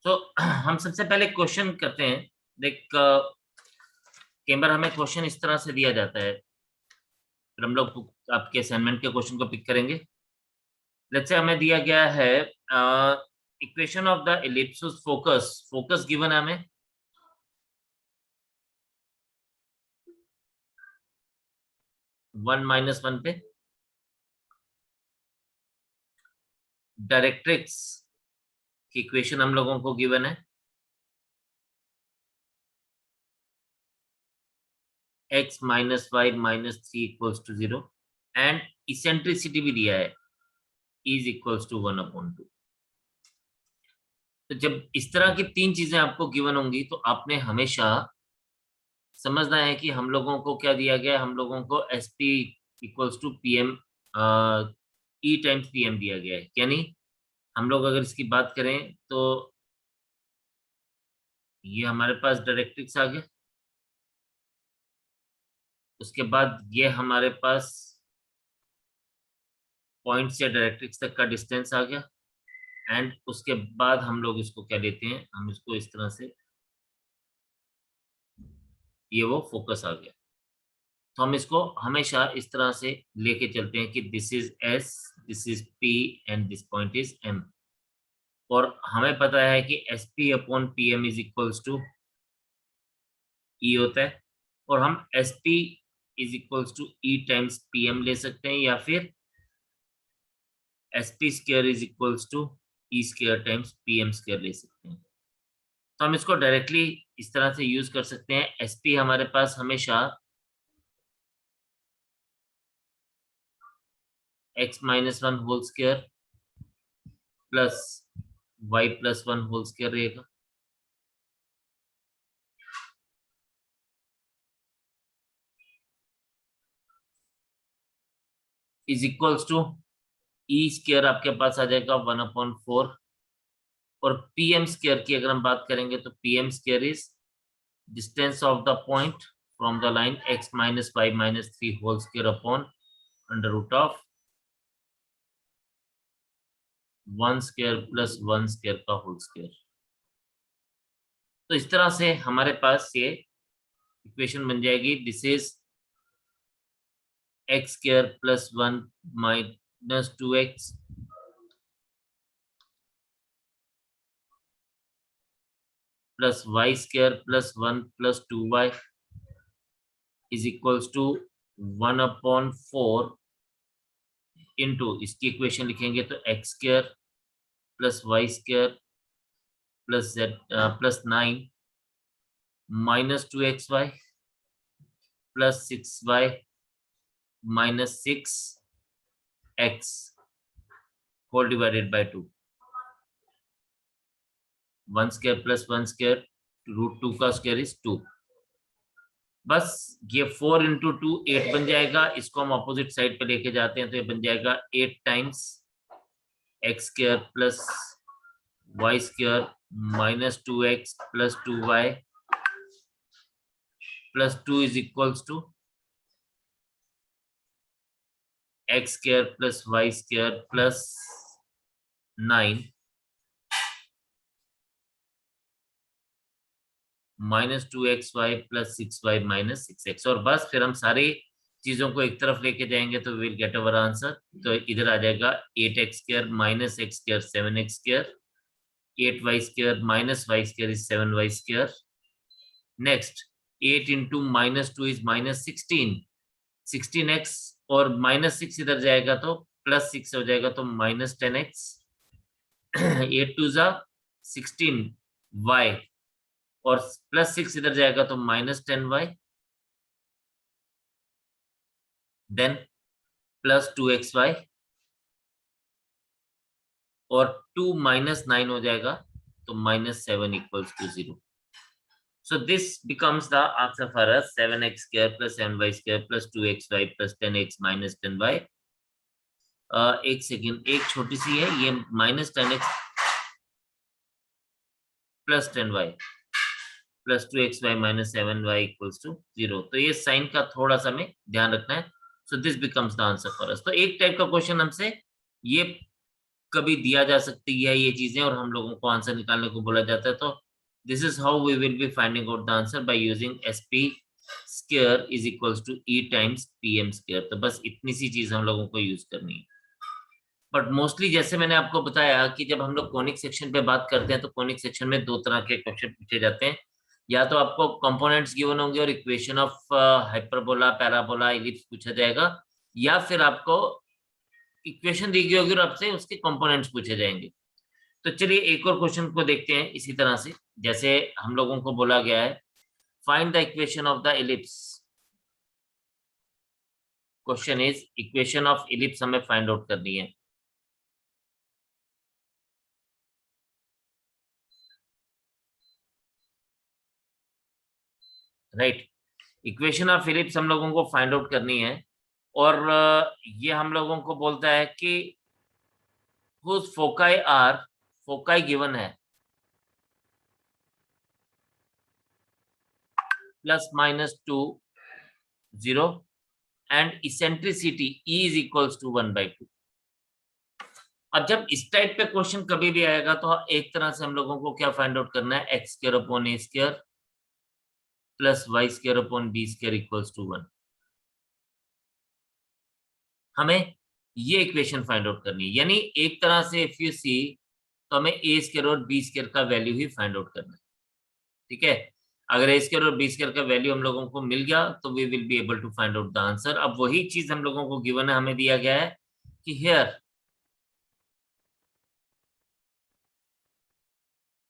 तो हम सबसे पहले क्वेश्चन करते हैं। देख कई बार हमें क्वेश्चन इस तरह से दिया जाता है, फिर हम लोग आपके असाइनमेंट के क्वेश्चन को पिक करेंगे। लेट्स से हमें दिया गया है equation of the ellipses focus. Focus given है हमें 1 - 1 पे। डायरेक्ट्रिक्स की इक्वेशन हम लोगों को गिवन है x - y - 3 = 0 एंड इसेंट्रिसिटी भी दिया है इज इक्वल्स टू 1/2। तो जब इस तरह की तीन चीजें आपको गिवन होंगी तो आपने हमेशा समझना है कि हम लोगों को क्या दिया गया है। हम लोगों को S P equals to P M E times P M दिया गया है। यानी हम लोग अगर इसकी बात करें तो ये हमारे पास डायरेक्ट्रिक्स आ गया, उसके बाद ये हमारे पास पॉइंट से डायरेक्ट्रिक्स तक का डिस्टेंस आ गया, एंड उसके बाद हम लोग इसको क्या लेते हैं, हम इसको इस तरह से, ये वो फोकस आ गया। तो हम इसको हमेशा इस तरह से लेके चलते हैं कि this is S, this is P and this point is M. और हमें पता है कि S P upon P M is equals to e होता है, और हम S P is equals to e times P M ले सकते हैं, या फिर S P square is equals to e square times P M square ले सकते हैं। तो हम इसको डायरेक्टली इस तरह से यूज कर सकते हैं। एस पी हमारे पास हमेशा x - 1 whole square plus y + 1 whole square रहेगा। Is equals to e square आपके पास आ जाएगा 1/4। और पी एम स्क्वायर की अगर हम बात करेंगे तो P M square is distance of the point from the line x - y - 3 whole square upon √1 square plus 1 square का होल स्क्वायर। तो इस तरह से हमारे पास ये इक्वेशन बन जाएगी। This is x square plus 1 - 2x plus y square plus 1 + 2y is equals to 1/4 into, इसकी इक्वेशन लिखेंगे तो x square plus y square plus z plus 9 - 2xy plus 6y - 6x whole divided by 2। 1 square plus 1 square √2 का square is 2। बस ये 4 × 2 8 बन जाएगा। इसको हम ऑपोजिट साइड पे लेके जाते हैं तो ये बन जाएगा 8 times x square plus y square - 2x plus 2y plus 2 is equals to x square plus y square plus 9 -2xy plus 6y - 6x। और बस फिर हम सारी चीजों को एक तरफ लेके जाएंगे तो विल गेट अवर आंसर। तो इधर आ जाएगा 8x square minus x square 7x square, 8y square minus y square is 7y square. Next 8 × -2 is -16, 16x, और -6 इधर जाएगा तो +6 हो जाएगा तो -10x। 8 2 ज़ा 16y, और +6 इधर जाएगा तो -10y, देन +2xy, और 2 - 9 हो जाएगा तो -7 = 0। So this becomes the answer for us 7x square plus 7y square plus 2xy plus 10x minus 10y। एक सेकेंड, एक छोटी सी है ये, -10x plus 10y plus 2xy minus 7y = 0। तो ये साइन का थोड़ा सा हमें ध्यान रखना है। So this becomes the answer for us। तो एक टाइप का क्वेश्चन हमसे ये कभी दिया जा सकती है ये चीजें और हम लोगों को आंसर निकालने को बोला जाता है। तो this is how we will be finding out the answer by using SP square is equals to E times PM square. तो बस इतनी सी चीज हम लोगों को यूज करनी है। बट मोस्टली जैसे मैंने आपको बताया कि जब हम लोग कॉनिक सेक्शन पे बात करते हैं तो कॉनिक सेक्शन में दो तरह के क्वेश्चन पूछे जाते हैं। या तो आपको कंपोनेंट्स गिवन होंगे और equation of hyperbola parabola ellipse पूछा जाएगा, या फिर आपको इक्वेशन दी गई होगी और आपसे उसके कंपोनेंट्स पूछे जाएंगे। तो चलिए एक और क्वेश्चन को देखते हैं इसी तरह से। जैसे हम लोगों को बोला गया है find the equation of the ellipse. Question is equation of ellipse हमें फाइंड आउट करनी है। राइट, इक्वेशन ऑफ इलिप्स हम लोगों को फाइंड आउट करनी है। और ये हम लोगों को बोलता है कि whose foci are, foci given है ±2 0 and eccentricity E is equals to 1/2। अब जब इस टाइप पे क्वेश्चन कभी भी आएगा तो एक तरह से हम लोगों को क्या फाइंड आउट करना है, x square upon a square plus y square upon b square equals to 1। हमें ये इक्वेशन फाइंड आउट करनी है। यानी एक तरह से इफ यू सी तो हमें a स्क्वायर और b स्क्वायर का वैल्यू ही फाइंड आउट करना है। ठीक है, अगर a स्क्वायर और b स्क्वायर का वैल्यू हम लोगों को मिल गया तो we will be able to find out the answer. अब वही चीज हम लोगों को गिवन है, हमें दिया गया है कि हियर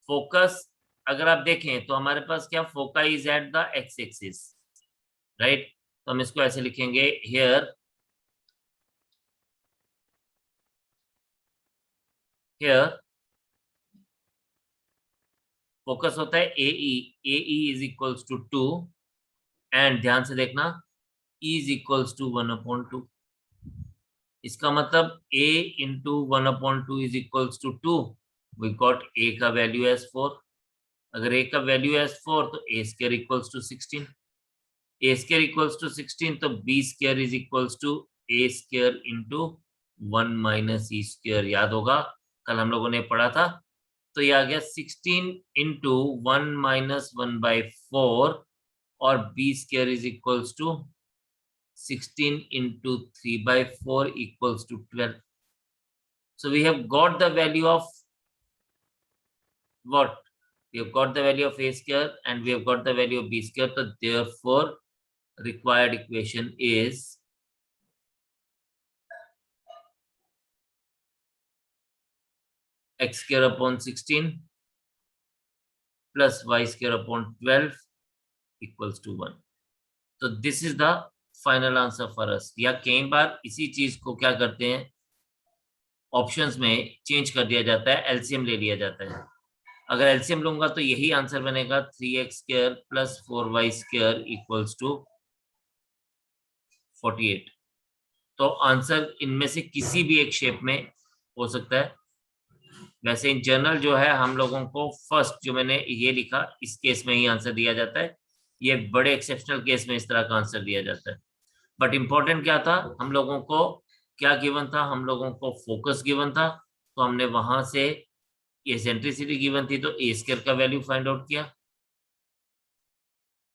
फोकस, अगर आप देखें तो हमारे पास क्या focus is at the x axis. Right, तो हम इसको ऐसे लिखेंगे हियर हियर फोकस होता है a e is equals to 2 and ध्यान से देखना E इज इक्वल्स टू 1/2। इसका मतलब a into 1/2 is equals to 2। We got a का वैल्यू एज 4। अगर a का वैल्यू एज 4 तो a square equals to 16। a square equals to 16 तो b square is equals to a square into 1 minus e square. याद होगा कल हम लोगों ने पढ़ा था। तो ये आ गया 16 इंटू 1 माइनस 1/4 और b square is equals to 16 into 3/4 equals to 12. So we have got the value of what? We have got the value of a square and we have got the value of b square. So therefore required equation is x square upon 16 plus y square upon 12 equals to 1. तो this is the final answer for us. या कई बार इसी चीज को क्या करते हैं, options में चेंज कर दिया जाता है, एलसीएम ले लिया जाता है। अगर एलसीएम लूंगा तो यही आंसर बनेगा 3x square plus 4y square equals to 48। तो आंसर इनमें से किसी भी एक शेप में हो सकता है। वैसे इन जनरल जो है हम लोगों को फर्स्ट जो मैंने ये लिखा इस केस में ही आंसर दिया जाता है। ये बड़े एक्सेप्शनल केस में इस तरह का आंसर दिया जाता है। बट इम्पोर्टेंट क्या था, हम लोगों को क्या गिवन था, हम लोगों को फोकस गिवन था। तो हमने वहां से एसेंट्रिसिटी गिवन थी तो ए स्क्वायर का वैल्यू फाइंड आउट किया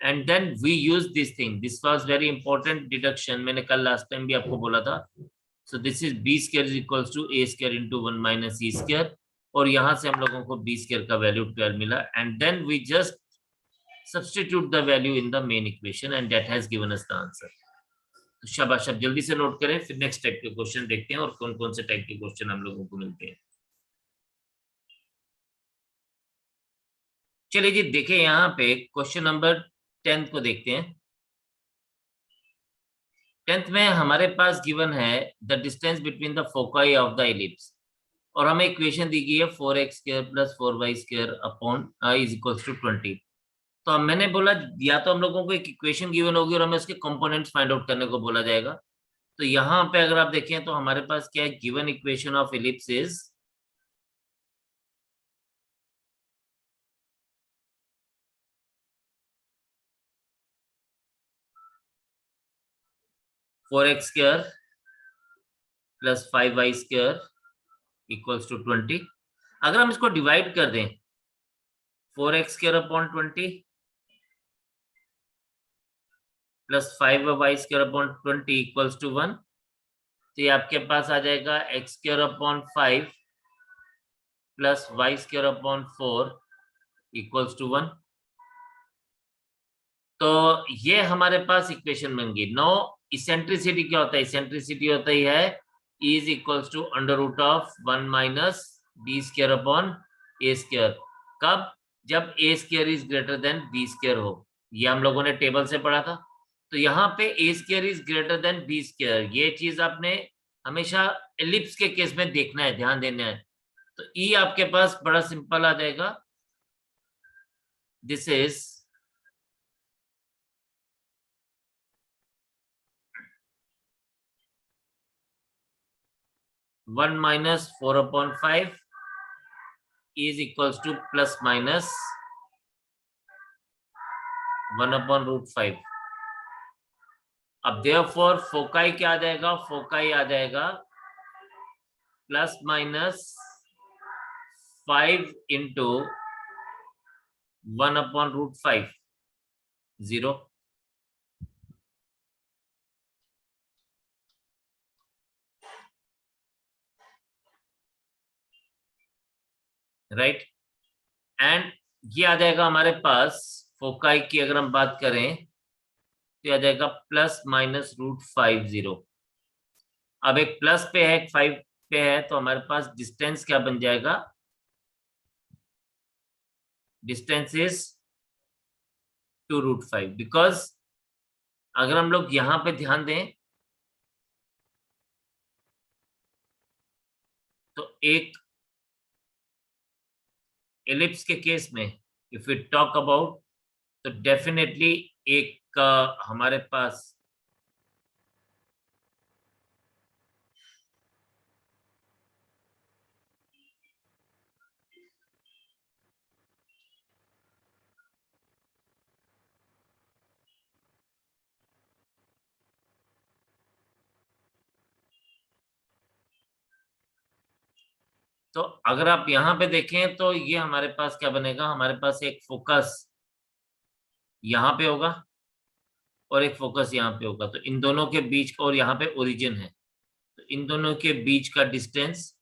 and then we use this thing. This was very important deduction, मैंने कल लास्ट टाइम भी आपको बोला था। So this is b square is equals to a square into 1 minus e square और यहां से हम लोगों को बी स्क्वायर का वैल्यू 12 मिला and then we just substitute the value in the main equation and that has given us the answer। तो शाबाश, आप जल्दी से नोट करें, फिर नेक्स्ट टाइप के क्वेश्चन देखते हैं और कौन कौन से टाइप के क्वेश्चन हम लोगों को मिलते हैं। चलिए जी देखिए यहाँ पे क्वेश्चन नंबर 10 को देखते हैं। 10th में हमारे पास गिवन है the distance between the foci of the ellipse और हमें इक्वेशन दी गई है 4x square plus 4y square upon is equals to 20। तो अब मैंने बोला या तो हम लोगों को एक इक्वेशन गिवन होगी और हमें उसके कंपोनेंट्स फाइंड आउट करने को बोला जाएगा। तो यहाँ पे अगर आप देखें तो हमारे पास क्या है, given equation of ellipse is 4x square plus 5y square equals to 20। अगर हम इसको डिवाइड कर दें 4x² / 20 plus 5y² / 20 equals to 1, तो ये आपके पास आ जाएगा x² / 5 plus y² / 4 equals to 1। तो ये हमारे पास इक्वेशन बन गई। नो इसेंट्रिसिटी क्या होता है? इसेंट्रिसिटी होता ही है is equals to √1 minus b² upon a²। कब? जब a² is greater then b² हो। ये हम लोगों ने टेबल से पढ़ा था। तो यहाँ पे a² is greater then b², ये चीज आपने हमेशा एलिप्स के केस में देखना है, ध्यान देना है। तो e आपके पास बड़ा सिंपल आ जाएगा, this is 1 minus 4/5 is equals to plus minus 1/√5। अब therefore फोकाई क्या आ जाएगा? फोकाई आ जाएगा plus minus 5 into 1/√5, 0। Right. And ये आ जाएगा हमारे पास फोकाई की अगर हम बात करें तो आ जाएगा प्लस माइनस √5, 0। अब एक प्लस पे है एक 5 पे है, तो हमारे पास डिस्टेंस क्या बन जाएगा? Distance is 2√5। बिकॉज अगर हम लोग यहां पे ध्यान दें तो एक एलिप्स के केस में इफ यू टॉक अबाउट, तो डेफिनेटली एक हमारे पास तो अगर आप यहां पे देखें तो ये हमारे पास क्या बनेगा? हमारे पास एक फोकस यहां पे होगा और एक फोकस यहाँ पे होगा। तो इन दोनों के बीच का, और यहाँ पे ओरिजिन है, तो इन दोनों के बीच का डिस्टेंस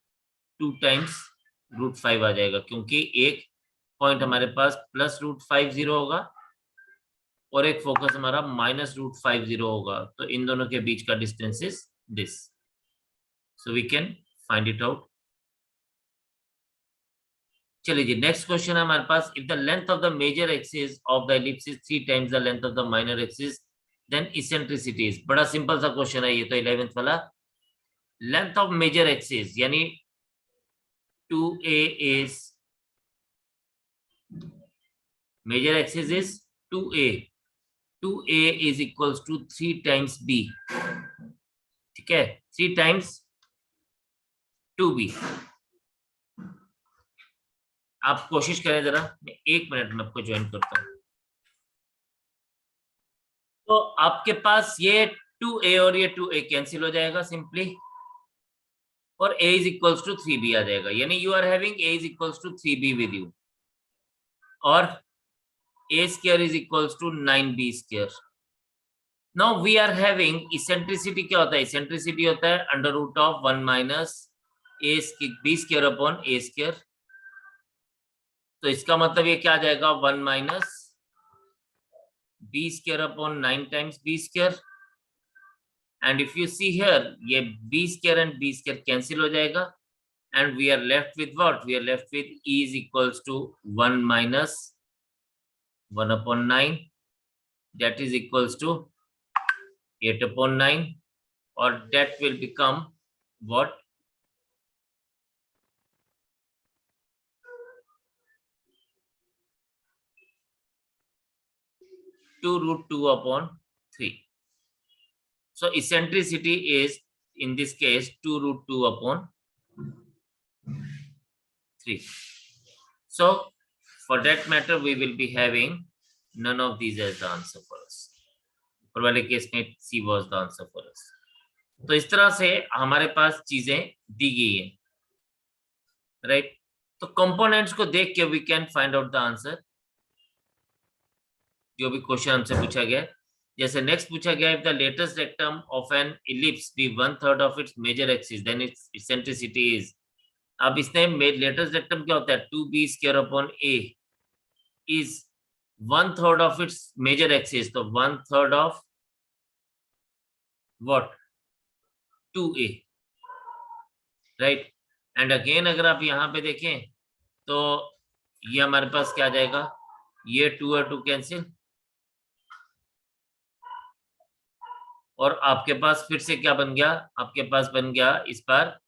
2 टाइम्स √5 आ जाएगा, क्योंकि एक पॉइंट हमारे पास प्लस √5, 0 होगा और एक फोकस हमारा माइनस √5, 0 होगा। तो इन दोनों के बीच का distance is this. So we can find it out. चलिए जी, नेक्स्ट क्वेश्चन है हमारे पास। If the length of the major axis of the ellipse is 3 times the length of the minor axis, then eccentricity is. बड़ा simple सा question है ये तो, 11th वाला। लेंथ ऑफ मेजर एक्सिस यानी 2a is major axis is 2a, 2a is equals to 3 times b, ठीक है, 3 times 2b। आप कोशिश करें जरा, मैं 1 मिनट में आपको ज्वाइन करता हूं। तो आपके पास ये 2a और ये 2a कैंसिल हो जाएगा सिंपली, और a is equals to 3b आ जाएगा, यानी you are having a is equals to 3b with you, और a square is equals to 9b²। Now we are having eccentricity। क्या होता है? eccentricity होता है √1 माइनस b² अपॉन a²। तो इसका मतलब ये क्या आ जाएगा? 1 minus b² upon 9 times b²। And if you see here, ये b² एंड b² कैंसिल हो जाएगा, and we are left with what? We are left with e is equals to 1 minus 1/9, that is equals to 8/9, or that will become what? 2√2/3. So eccentricity is in this case 2√2/3. So for that matter we will be having none of these as the answer for us. ऊपर वाले case में C was the answer for us. तो इस तरह से हमारे पास चीजें दी गई हैं। राइट। तो कंपोनेंट्स को देख के we can find out the answer, जो भी क्वेश्चन हमसे पूछा गया है। जैसे नेक्स्ट पूछा गया, if the latus rectum of an ellipse be 1/3 of its major axis then its eccentricity is. अब इसने लेटेस्ट रेक्टम क्या होता है, 2b square upon a is 1/3 of its major axis, तो 1/3 of what, 2a, right. And again अगर आप यहाँ पे देखें तो ये हमारे पास क्या आ जाएगा, ये 2 और 2 कैंसिल, और आपके पास फिर से क्या बन गया, आपके पास बन गया इस बार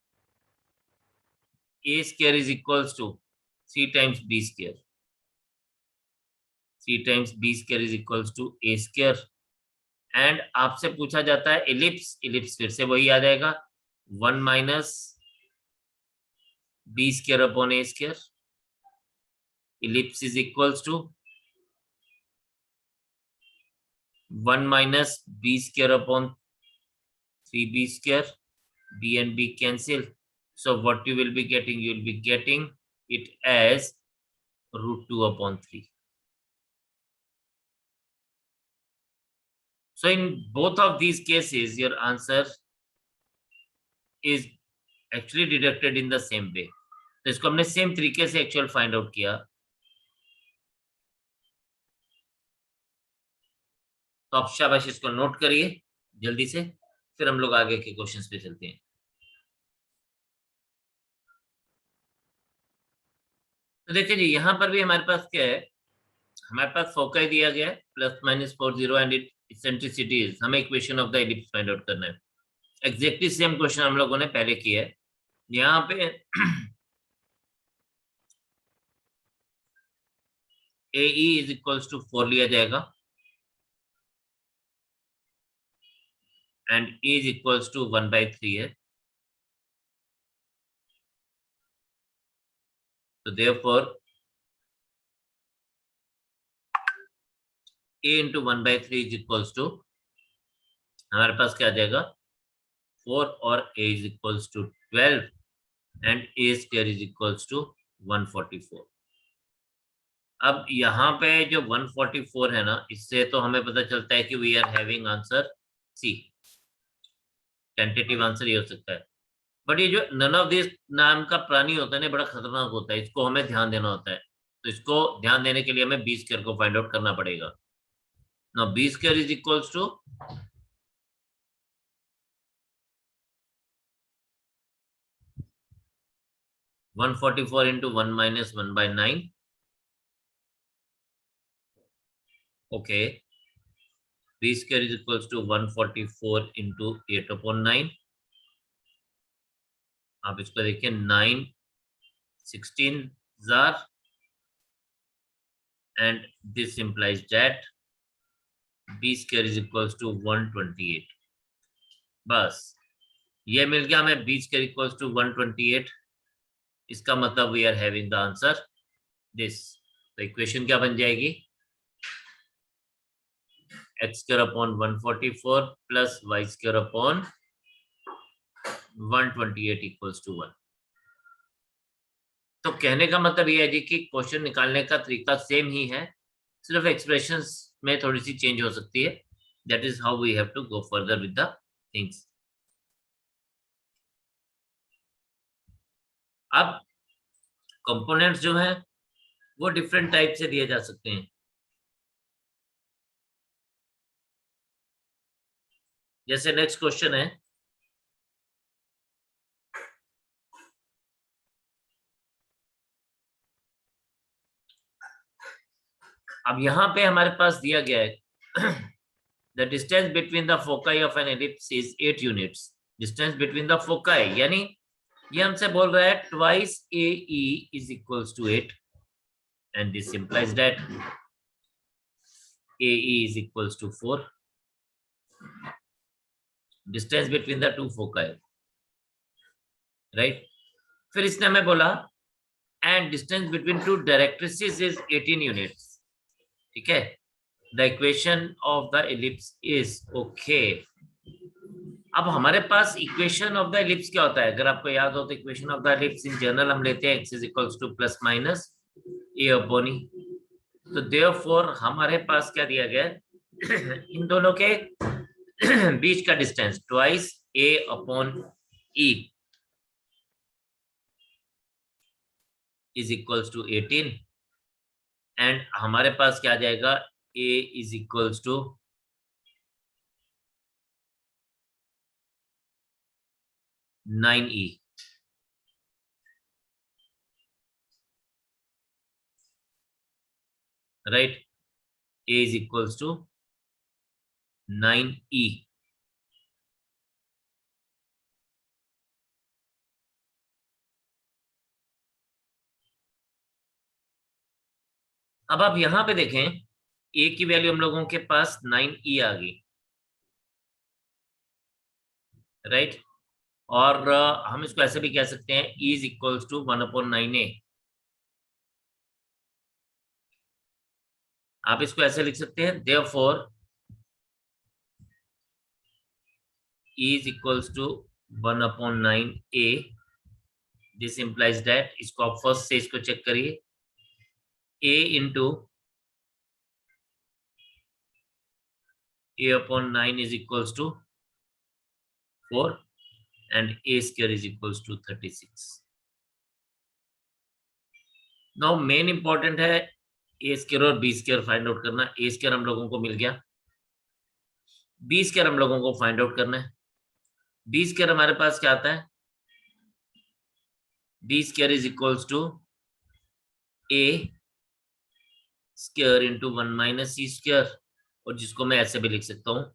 a square is equals to 3 times b square, 3 times b square is equals to a square. And आपसे पूछा जाता है इलिप्स, इलिप्स फिर से वही आ जाएगा 1 minus b square upon a square, ellipse is equals to 1 minus b square upon 3b square, b and b cancel. So what you will be getting, you will be getting it as √2 upon 3. So in both of these cases, your answer is actually deducted in the same way. तो इसको हमने same तरीके से actual find out किया। तो आप शाबाश इसको नोट करिए जल्दी से, फिर हम लोग आगे के क्वेश्चंस पे चलते हैं। तो देखिए जी, यहाँ पर भी हमारे पास क्या है, हमारे पास फोकाई दिया गया है +-40 एंड इट इसेंट्रिसिटी इज, हमें equation of the ellipse find out करना है। एग्जैक्टली सेम क्वेश्चन हम लोगों ने पहले किया है। यहाँ पे AE इज इक्वल्स टू 4 लिया जाएगा and E is equals to 1/3 है। तो therefore A into 1/3 is equals to, हमारे पास क्या आ जाएगा 4, और A is equals to 12 and A square is equals to 144। अब यहाँ पे जो 144 है ना, इससे तो हमें पता चलता है कि we are having answer C, tentative answer ये हो सकता है। बट ये जो नन ऑफ दिस नाम का प्राणी होता है ना, बड़ा खतरनाक होता है, इसको हमें ध्यान देना होता है। तो इसको ध्यान देने के लिए हमें बी स्क्वायर को फाइंड आउट करना पड़ेगा। Now b square is equals to 144 into 1 minus 1/9. Okay, b square is equals to 144 into 8 upon 9. आप इसको देखिए 9 16 jar, and this implies that b square is equals to 128. बस ये मिल गया हमें, b square equals to 128। इसका मतलब we are having the answer this. तो इक्वेशन क्या बन जाएगी, x square upon 144 plus y square upon 128 equals to 1। तो कहने का मतलब ये है जी कि क्वेश्चन निकालने का तरीका सेम ही है, सिर्फ एक्सप्रेशंस में थोड़ी सी चेंज हो सकती है। That is how we have to go further with the things. अब कंपोनेंट्स जो हैं वो डिफरेंट टाइप से दिए जा सकते हैं। जैसे नेक्स्ट क्वेश्चन है, अब यहाँ पे हमारे पास दिया गया है the distance between the foci of an ellipse is 8 units. Distance between the foci यानी ये हमसे बोल रहा है twice AE is equals to 8 and this implies that AE is equals to 4. Distance between the two foci, right? फिर इसने हमें बोला and distance between two directrices is 18 units. ठीक है, the equation of the ellipse is okay. अब हमारे पास equation of the ellipse क्या होता है, अगर आपको याद हो तो equation of the ellipse in general हम लेते हैं x is equals to plus minus a upon e. तो देयरफॉर हमारे पास क्या दिया गया है इन दोनों के बीच का distance twice a upon e is equals to 18 and हमारे पास क्या आ जाएगा a is equals to 9e, right? a is equals to 9e. अब आप यहां पे देखें a की वैल्यू हम लोगों के पास 9e आ गई, राइट? और हम इसको ऐसे भी कह सकते हैं e is equals to 1/9a। आप इसको ऐसे लिख सकते हैं therefore e is equals to 1/9a। This implies that, इसको आप फर्स्ट से इसको चेक करिए, a into a upon 9 is equals to 4 and a square is equals to 36। Now main important है a स्क्वायर और b स्क्वायर फाइंड आउट करना। a square हम लोगों को मिल गया, b स्क्वायर हम लोगों को फाइंड आउट करना है। b स्क्वायर हमारे पास क्या आता है, b square is equals to a square into 1 minus c square, और जिसको मैं ऐसे भी लिख सकता हूँ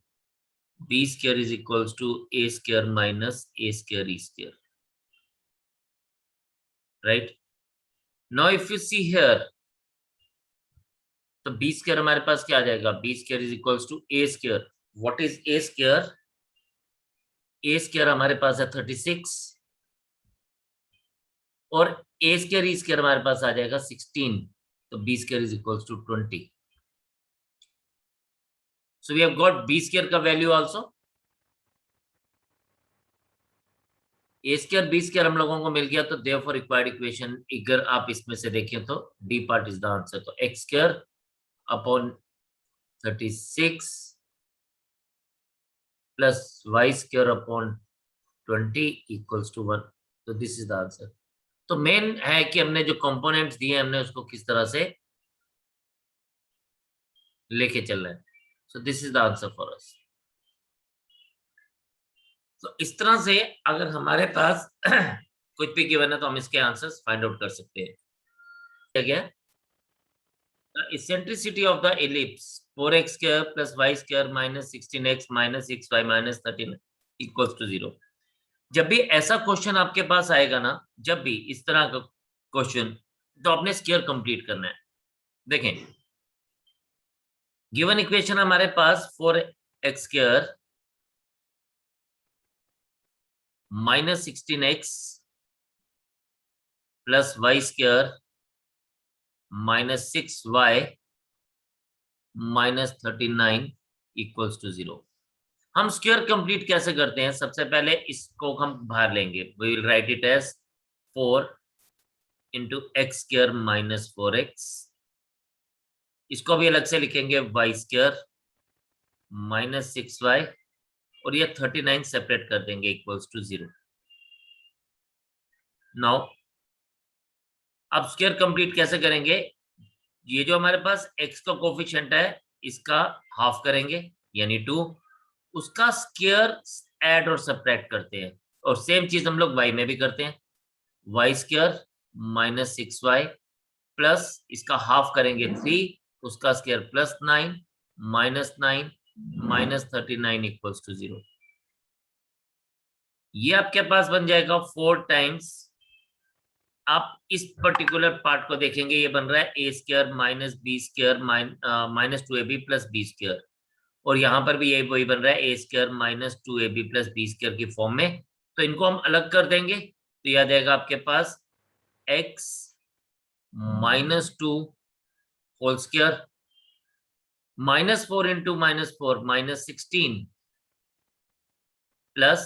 b square is equals to a square minus a square e square, right? Now if you see here, तो b स्क्वायर हमारे पास क्या आ जाएगा, b square is equals to a square. What is a square? a square हमारे पास है 36 और a स्क्वायर e स्क्वायर हमारे पास आ जाएगा 16, तो b square is equals to 20। So we have got b square का value also. A square b square हम लोगों को मिल गया, तो देयरफॉर रिक्वायर्ड इक्वेशन अगर आप इसमें से देखें तो D part is the answer. तो x square upon 36 plus y square upon 20 equals to 1। तो दिस इज द आंसर। तो मेन है कि हमने जो कंपोनेंट्स दिए हमने उसको किस तरह से लेके चलना है। सो this is the answer for us. तो इस तरह से अगर हमारे पास कुछ भी गिवन है तो हम इसके आंसर्स फाइंड आउट कर सकते हैं। क्या the eccentricity of the ellipse 4x square plus y square minus 16x minus 6y minus 13 equals to 0। जब भी ऐसा क्वेश्चन आपके पास आएगा ना, जब भी इस तरह का क्वेश्चन, तो आपने स्क्वायर कंप्लीट करना है। देखें गिवन इक्वेशन हमारे पास 4x square minus 16x plus y square minus 6y minus 39 equals to 0। हम स्क्वायर कंप्लीट कैसे करते हैं? सबसे पहले इसको हम बाहर लेंगे, we will write it as 4 into x square minus 4x। इसको भी अलग से लिखेंगे वाई स्क्वायर माइनस 6y, और ये 39 सेपरेट कर देंगे इक्वल्स टू 0। नाउ अब स्क्वायर कंप्लीट कैसे करेंगे? ये जो हमारे पास x का कोफिशिएंट है इसका हाफ करेंगे यानी 2, उसका स्क्वायर ऐड और सब्ट्रैक्ट करते हैं, और सेम चीज हम लोग y में भी करते हैं। Y square minus 6y plus इसका हाफ करेंगे 3, उसका square plus 9 minus 9 minus 39 equals to 0। ये आपके पास बन जाएगा 4 टाइम्स। आप इस पर्टिकुलर पार्ट को देखेंगे, ये बन रहा है a square minus b square minus 2ab plus b square, और यहाँ पर भी यही वही बन रहा है a square minus 2ab plus b square की फॉर्म में। तो इनको हम अलग कर देंगे, तो यह आ जाएगा आपके पास x minus 2 whole square minus 4 into minus 4 minus 16 plus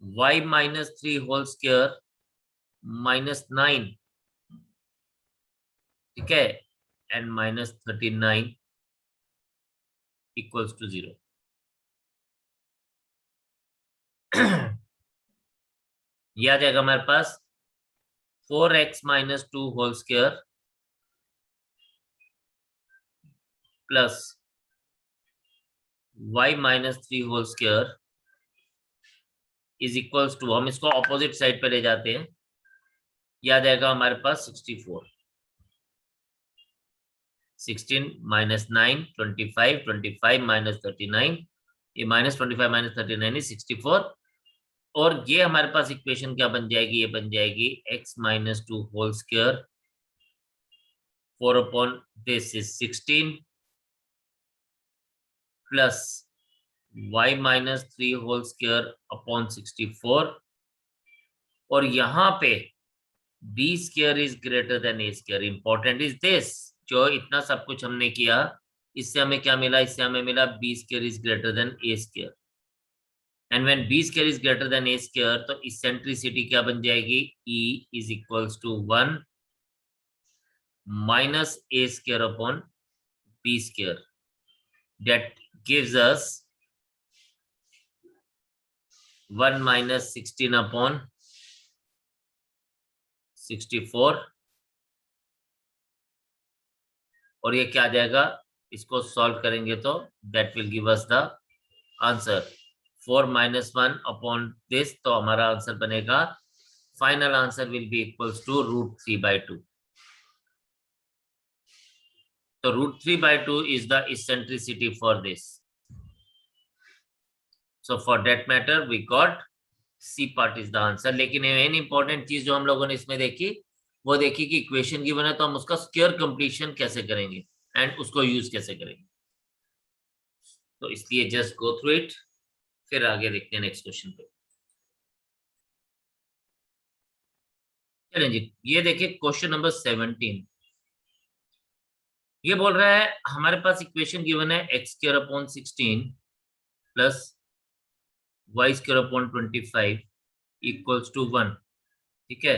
y minus 3 whole square minus 9, ठीक है, एंड माइनस 39 इक्वल्स टू 0। ये आ जाएगा हमारे पास 4x minus 2 whole square plus y minus 3 whole square is equals to, हम इसको ऑपोजिट साइड पे ले जाते हैं, ये आ जाएगा हमारे पास 64। 16 माइनस 9 25, 25 माइनस 39, ये माइनस 25 माइनस 39 is 64। और ये हमारे पास इक्वेशन क्या बन जाएगी, ये बन जाएगी x minus 2 whole square 4 upon this is 16 plus y minus 3 whole square upon 64, और यहाँ पे b square is greater than a square. Important is this, जो इतना सब कुछ हमने किया, इससे हमें क्या मिला, इससे हमें मिला b square is greater than a square, and when b square is greater than a square तो इसेंट्रिसिटी क्या बन जाएगी, e is equals to 1 minus a square upon b square, that gives us 1 minus 16 upon 64, और ये क्या आ जाएगा, इसको सॉल्व करेंगे तो that will give us the answer 4 minus 1 upon this, तो हमारा आंसर बनेगा, final answer will be equals to √3/2। तो √3/2 is the eccentricity for this. So for that matter we got C part is the answer। लेकिन main important चीज जो हम लोगों ने इसमें देखी, वो देखी कि इक्वेशन गिवन है तो हम उसका स्क्वायर कंप्लीशन कैसे करेंगे एंड उसको यूज कैसे करेंगे, तो इसलिए जस्ट गो थ्रू इट, फिर आगे देखते हैं नेक्स्ट क्वेश्चन पे। चलें जी, ये देखिए क्वेश्चन नंबर 17। ये बोल रहा है हमारे पास इक्वेशन गिवन है x square upon 16 plus y square upon 25 equals to 1, ठीक है।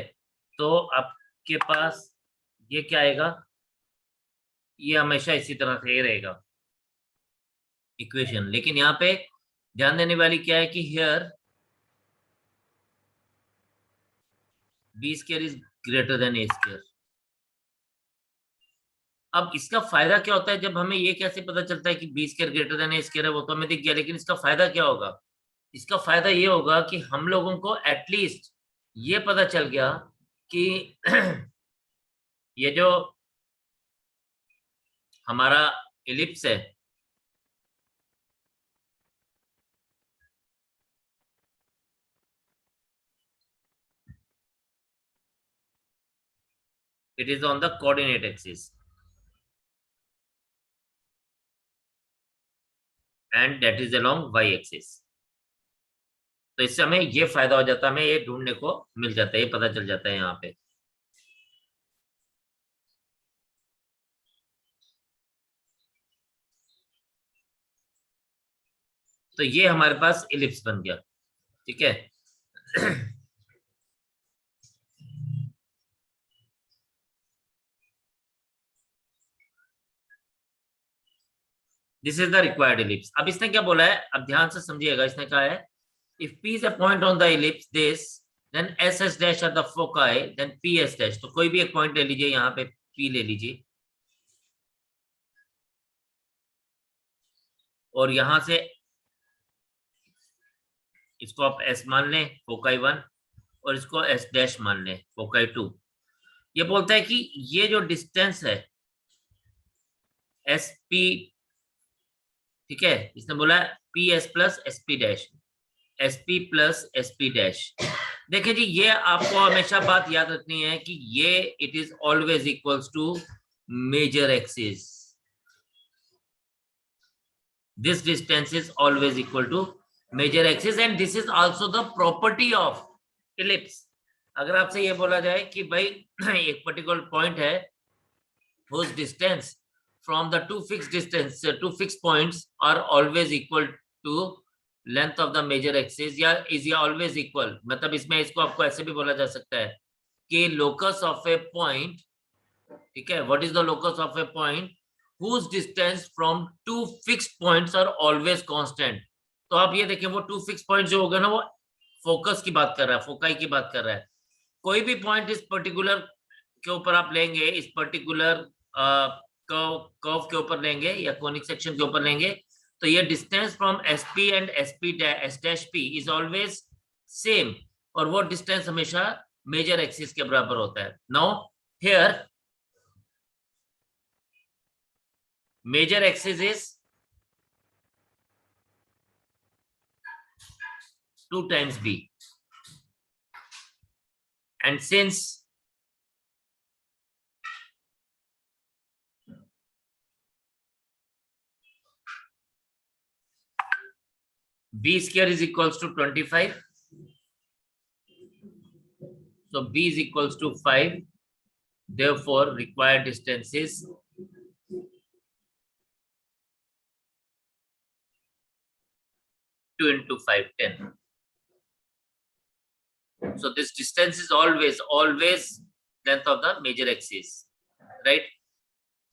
तो आपके पास ये क्या आएगा, ये हमेशा इसी तरह से ही रहेगा इक्वेशन, लेकिन यहाँ पे ध्यान देने वाली क्या है कि here b square is greater than a square. अब इसका फायदा क्या होता है, जब हमें ये कैसे पता चलता है कि b square greater than a square है, वो तो हमें दिख गया, लेकिन इसका फायदा क्या होगा, इसका फायदा ये होगा कि हम लोगों को एटलीस्ट ये पता चल गया कि ये जो हमारा एलिप्स है, it is on the coordinate axis and that is along y axis। तो इससे हमें ये फायदा हो जाता है, हमें ये ढूंढने को मिल जाता है, ये पता चल जाता है यहाँ पे। तो ये हमारे पास एलिप्स बन गया, ठीक है। This is the required ellipse. अब इसने क्या बोला है, अब ध्यान से समझिएगा, इसने कहा है if P is a point on the ellipse this then SS dash are the foci then PS dash। तो कोई भी एक पॉइंट ले लीजिए, यहाँ पे P ले लीजिए, और यहां से इसको आप S मान लें फोकाई 1, और इसको S डैश मान लें फोकाई 2। ये बोलता है कि ये जो डिस्टेंस है SP, ठीक है, इसने बोला PS plus SP dash, SP plus SP dash. देखिए जी, ये आपको हमेशा बात याद रखनी है कि ये it is always equals to major axis, this distance is always equal to major axis and this is also the property of ellipse। अगर आपसे ये बोला जाए कि भाई एक पर्टिकुलर पॉइंट है whose distance from the two fixed points are always equal to length of the major axis, या इज या ऑलवेज इक्वल, मतलब इसमें इसको आपको ऐसे भी बोला जा सकता है कि लोकस ऑफ ए पॉइंट, ठीक है, what is the locus of A point whose distance from two fixed points are always constant। तो आप ये देखें वो टू फिक्स पॉइंट जो होगा ना वो फोकस की बात कर रहा है, फोकाई की बात कर रहा है। कोई भी पॉइंट इस पर्टिकुलर के ऊपर आप लेंगे, इस पर्टिकुलर कर्व के ऊपर लेंगे या कोनिक सेक्शन के ऊपर लेंगे, तो ये distance from SP and SP S dash P is always same, और वो डिस्टेंस हमेशा मेजर एक्सिस के बराबर होता है। Now here major axis is 2 times b, and since b square is equals to 25, so b is equals to 5, therefore required distance is 2 into 5, 10. So this distance is always length of the major axis, right?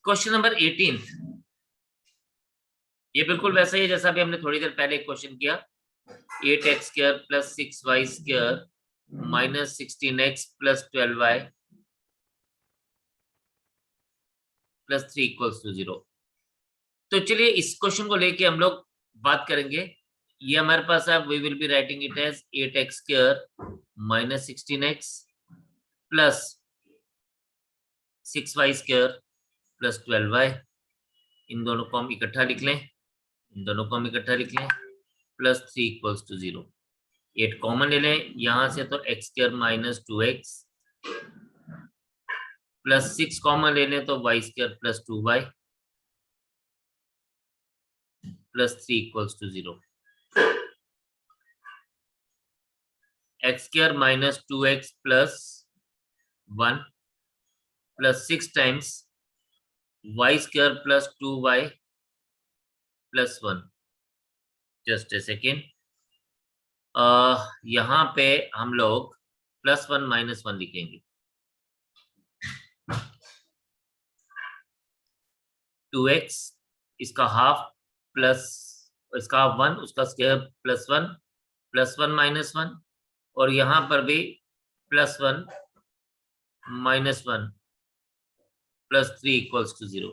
Question number 18, ये बिल्कुल वैसा ही है जैसा भी हमने थोड़ी देर पहले एक क्वेश्चन किया। 8x square plus 6y square minus 16x plus 12y plus 3 equals to 0। तो चलिए इस क्वेश्चन को लेके हम लोग बात करेंगे। ये हमारे पास है, we will be writing it as 8x square minus 16x plus 6y square plus 12y, इन दोनों को हम इकट्ठा लिख लें, इन दोनों को हम इकट्ठा लिख लें, प्लस 3 इक्वल्स टू 0। 8 कॉमन ले लें यहां से, तो x square minus 2x plus 6 common ले लें तो y square plus 2y plus 3 equals to 0। x square minus 2x plus 1 plus 6 times y square plus 2y plus 1। Just a second, यहां पे हम लोग प्लस 1 माइनस 1 लिखेंगे। 2x इसका half plus इसका हाफ 1, उसका स्क्वायर प्लस 1 प्लस 1 माइनस 1, और यहां पर भी plus 1 minus 1 plus 3 equals to 0।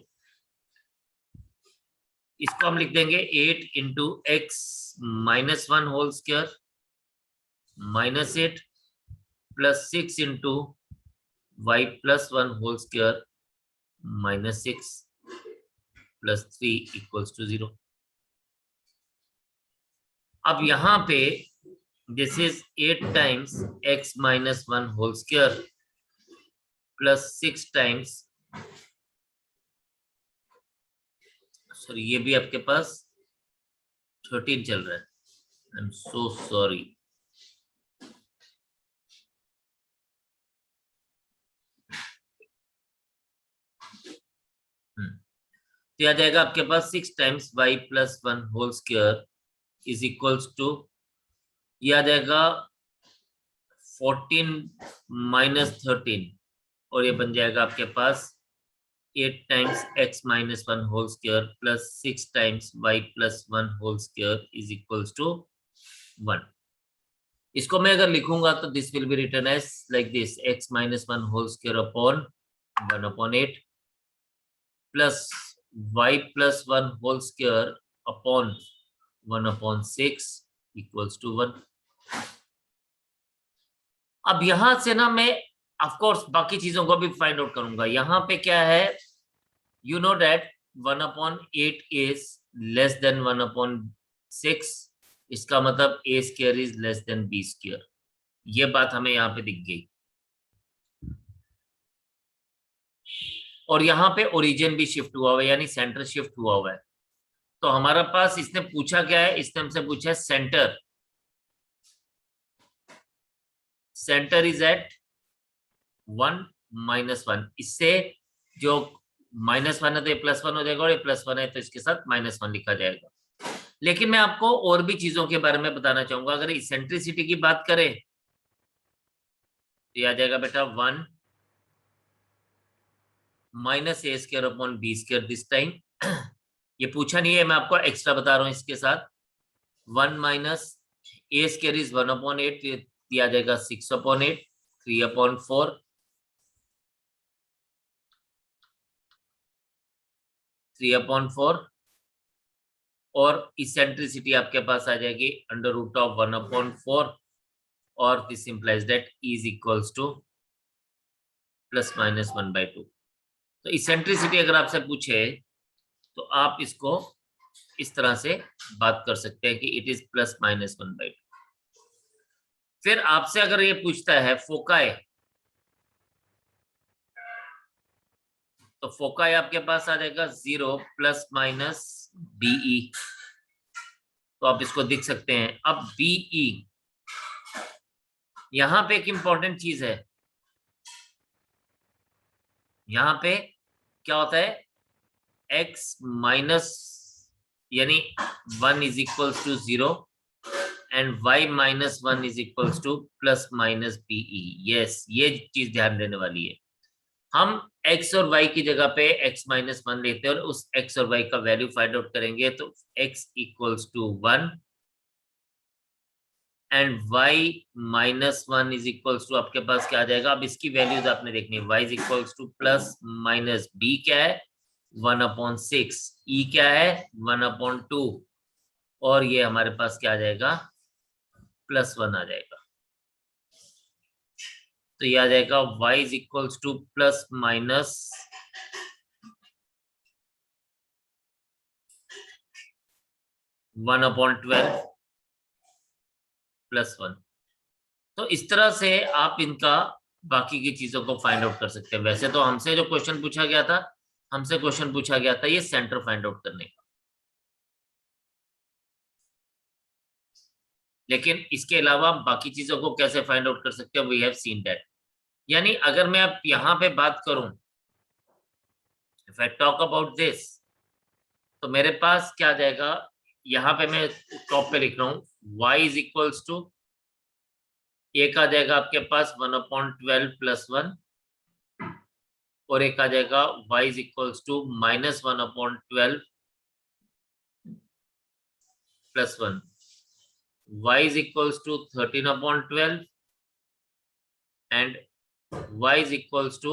इसको हम लिख देंगे 8 into x minus 1 whole square minus 8 plus 6 into y plus 1 whole square minus 6 plus 3 equals to 0। अब यहां पे this is 8 times x minus 1 whole square plus 6 times, sorry ये भी आपके पास 13 चल रहा है, आई एम सो सॉरी। तो आ जाएगा आपके पास 6 times y plus 1 whole square is equals to, ये आ जाएगा 14 माइनस 13, और ये बन जाएगा आपके पास 8 times x minus 1 whole square plus 6 times y plus 1 whole square is equals to 1। इसको मैं अगर लिखूंगा तो this will be written as like this, x minus 1 whole square upon 1 upon 8 plus y plus 1 whole square upon 1 upon 6 equals to 1। अब यहां से ना मैं ऑफ कोर्स बाकी चीजों को भी फाइंड आउट करूंगा। यहां पे क्या है, you know that 1 upon 8 is less than 1 upon 6, इसका मतलब a square is less than b square, ये बात हमें यहाँ पे दिख गई। और यहाँ पे ओरिजिन भी शिफ्ट हुआ हुआ है, यानी सेंटर शिफ्ट हुआ हुआ है। तो हमारा पास इसने पूछा क्या है, इसने हमसे पूछा है center, center is at 1 minus 1, इससे जो माइनस 1 है तो ये प्लस 1 हो जाएगा, और ये प्लस 1 है तो इसके साथ माइनस 1 लिखा जाएगा। लेकिन मैं आपको और भी चीजों के बारे में बताना चाहूंगा। अगर इसेंट्रिसिटी की बात करें तो आ जाएगा बेटा 1 minus a square upon b square this time. ये पूछा नहीं है, मैं आपको एक्स्ट्रा बता रहा हूं इसके साथ। 1 माइनस ए स्क्वायर इज 1/8, दिया जाएगा 6/8, 3/4, 3/4, और इसेंट्रिसिटी आपके पास आ जाएगी √1/4, और this implies that is equals to ±1/2। तो इसेंट्रिसिटी अगर आपसे पूछे तो आप इसको इस तरह से बात कर सकते हैं कि इट इज ±1/2। फिर आपसे अगर ये पूछता है फोकाई, तो फोकाई आपके पास आ जाएगा 0 ± BE। तो आप इसको देख सकते हैं। अब BE, यहां पे एक इंपॉर्टेंट चीज है। यहां पे क्या होता है, x माइनस यानी 1 is equals to 0 and y -1 is equals to ±BE। Yes, ये चीज ध्यान देने वाली है। हम x और y की जगह पे x -1 लेते हैं और उस x और y का वैल्यू फाइंड आउट करेंगे, तो x equals to 1 and y -1 is equals to आपके पास क्या आ जाएगा। अब इसकी वैल्यूज आपने देखनी है। y is equals to ±b क्या है 1/6, e क्या है 1/2, और ये हमारे पास क्या आ जाएगा +1 आ जाएगा। तो ये आ जाएगा y इज इक्वल्स टू ±1/12 +1। तो इस तरह से आप इनका बाकी की चीजों को फाइंड आउट कर सकते हैं। वैसे तो हमसे जो क्वेश्चन पूछा गया था, ये सेंटर फाइंड आउट करने का, लेकिन इसके अलावा बाकी चीजों को कैसे फाइंड आउट कर सकते हैं, वी हैव सीन दैट। यानी अगर मैं अब यहां पे बात करूं, if I talk about this, तो मेरे पास क्या आ जाएगा। यहां पे मैं टॉप पे लिख रहा हूं y इज इक्वल्स टू, एक आ जाएगा आपके पास 1/12 +1, और एक आ जाएगा y is equals to -1/12 +1, y is equals to 13/12 and y is equals to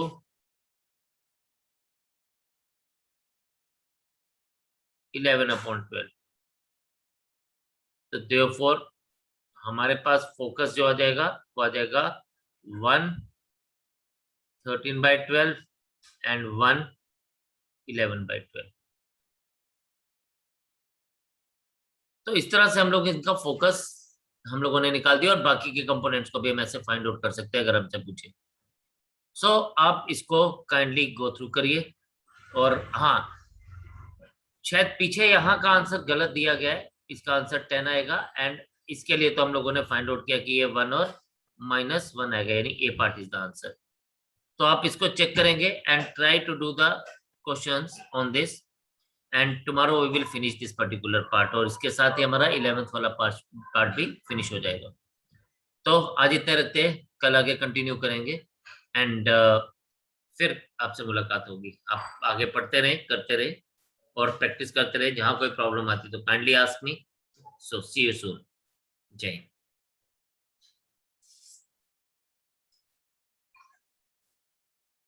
11/12। तो देयरफॉर हमारे पास फोकस जो आ जाएगा वो आ जाएगा 1 13/12 एंड 1 11/12। तो इस तरह से हम लोग इनका फोकस हम लोगों ने निकाल दिया, और बाकी के कंपोनेंट्स को भी हम ऐसे फाइंड आउट कर सकते हैं अगर हमसे पूछे। सो आप इसको काइंडली गो थ्रू करिए। और हाँ, शायद पीछे यहाँ का आंसर गलत दिया गया है, इसका आंसर 10 आएगा, एंड इसके लिए तो हम लोगों ने फाइंड आउट किया कि ये 1 और -1 आएगा, यानी A part is the answer. तो आप इसको चेक करेंगे and try to do the questions on this, and tomorrow we will finish this particular part, और इसके साथ ही हमारा 11th वाला पार्ट भी फिनिश हो जाएगा। तो आज इतने रखते हैं, कल आगे कंटिन्यू करेंगे, एंड फिर आपसे मुलाकात होगी। आप आगे पढ़ते रहे, करते रहे और प्रैक्टिस करते रहे। जहां कोई प्रॉब्लम आती तो kindly ask me. So see you soon. जय हिंद।